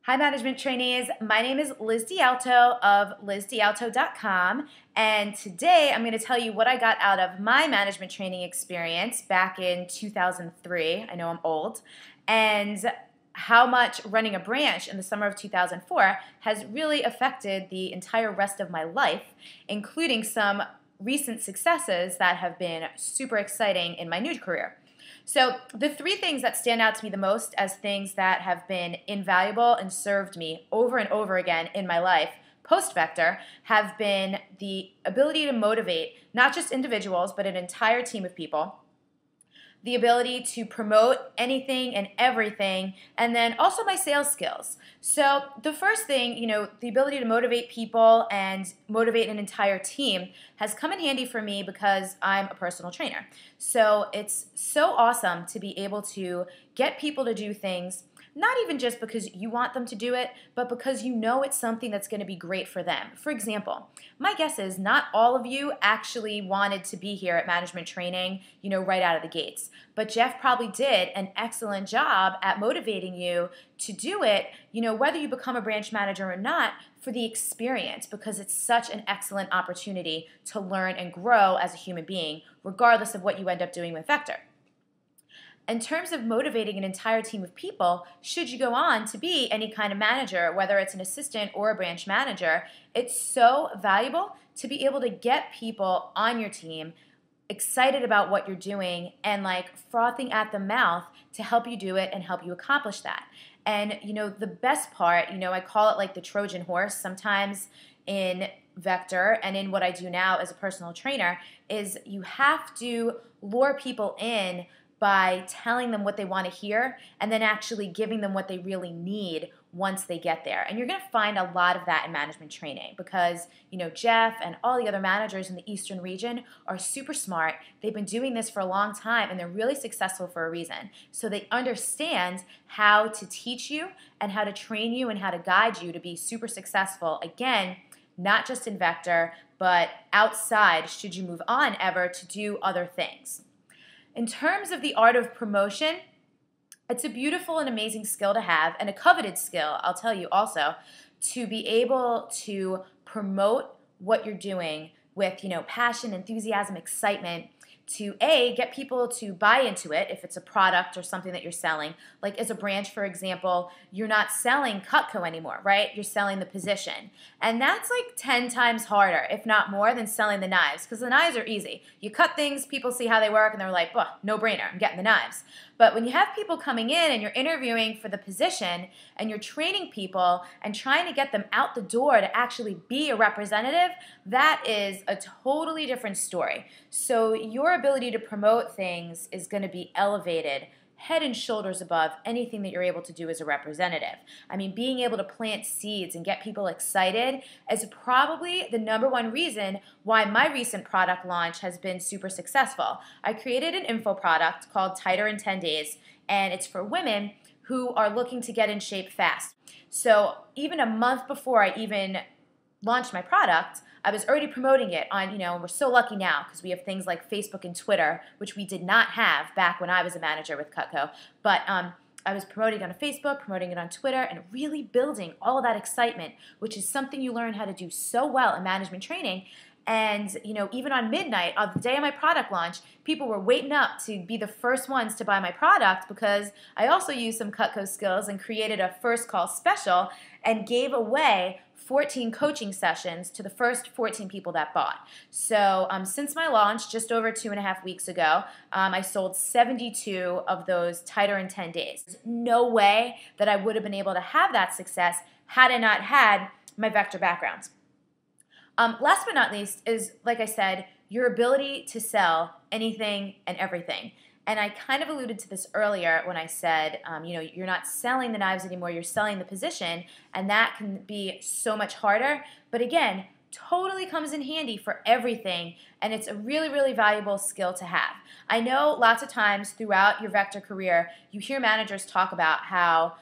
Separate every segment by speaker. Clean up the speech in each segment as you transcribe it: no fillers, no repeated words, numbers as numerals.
Speaker 1: Hi, management trainees. My name is Liz DiAlto of LizDiAlto.com, and today I'm going to tell you what I got out of my management training experience back in 2003. I know I'm old. And how much running a branch in the summer of 2004 has really affected the entire rest of my life, including some recent successes that have been super exciting in my new career. So the three things that stand out to me the most as things that have been invaluable and served me over and over again in my life post-Vector have been the ability to motivate not just individuals but an entire team of people, the ability to promote anything and everything, and then also my sales skills. So the first thing, the ability to motivate people and motivate an entire team has come in handy for me because I'm a personal trainer. So it's so awesome to be able to get people to do things, not even just because you want them to do it, but because you know it's something that's going to be great for them. For example, my guess is not all of you actually wanted to be here at management training, right out of the gates. But Jeff probably did an excellent job at motivating you to do it, whether you become a branch manager or not, for the experience, because it's such an excellent opportunity to learn and grow as a human being, regardless of what you end up doing with Vector. In terms of motivating an entire team of people, should you go on to be any kind of manager, whether it's an assistant or a branch manager, it's so valuable to be able to get people on your team excited about what you're doing and frothing at the mouth to help you do it and help you accomplish that. And the best part, I call it like the Trojan horse sometimes in Vector and in what I do now as a personal trainer, is you have to lure people in by telling them what they want to hear and then actually giving them what they really need once they get there. And you're going to find a lot of that in management training because, Jeff and all the other managers in the Eastern region are super smart. They've been doing this for a long time and they're really successful for a reason. So they understand how to teach you and how to train you and how to guide you to be super successful, again, not just in Vector, but outside should you move on ever to do other things. In terms of the art of promotion, it's a beautiful and amazing skill to have, and a coveted skill, I'll tell you also, to be able to promote what you're doing with, passion, enthusiasm, excitement, to get people to buy into it if it's a product or something that you're selling. Like as a branch, for example, you're not selling Cutco anymore, right? You're selling the position. And that's 10 times harder, if not more, than selling the knives, because the knives are easy. You cut things, people see how they work, and they're like, no brainer, I'm getting the knives. But when you have people coming in and you're interviewing for the position and you're training people and trying to get them out the door to actually be a representative, that is a totally different story. So your ability to promote things is going to be elevated head and shoulders above anything that you're able to do as a representative. I mean, being able to plant seeds and get people excited is probably the #1 reason why my recent product launch has been super successful. I created an info product called Tighter in 10 Days, and it's for women who are looking to get in shape fast. So even a month before I even launched my product, I was already promoting it on, we're so lucky now because we have things like Facebook and Twitter, which we did not have back when I was a manager with Cutco. But I was promoting it on Facebook, promoting it on Twitter, and really building all of that excitement, which is something you learn how to do so well in management training. And, even on midnight of the day of my product launch, people were waiting up to be the first ones to buy my product because I also used some Cutco skills and created a first call special and gave away 14 coaching sessions to the first 14 people that bought. So since my launch just over 2.5 weeks ago, I sold 72 of those Tighter in 10 Days. There's no way that I would have been able to have that success had I not had my Vector background. Last but not least is, like I said, your ability to sell anything and everything. And I kind of alluded to this earlier when I said, you're not selling the knives anymore, you're selling the position, and that can be so much harder. But again, totally comes in handy for everything, and it's a really, really valuable skill to have. I know lots of times throughout your Vector career, you hear managers talk about how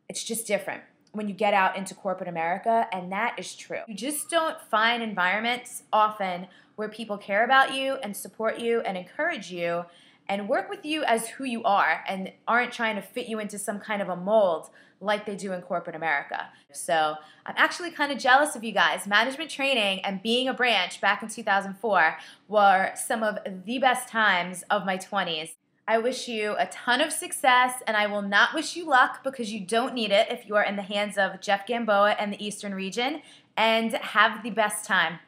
Speaker 1: it's just different when you get out into corporate America, and that is true. You just don't find environments often where people care about you and support you and encourage you and work with you as who you are and aren't trying to fit you into some kind of a mold like they do in corporate America. So I'm actually kind of jealous of you guys. Management training and being a branch back in 2004 were some of the best times of my 20s. I wish you a ton of success, and I will not wish you luck because you don't need it if you are in the hands of Jeff Gamboa and the Eastern region, and have the best time.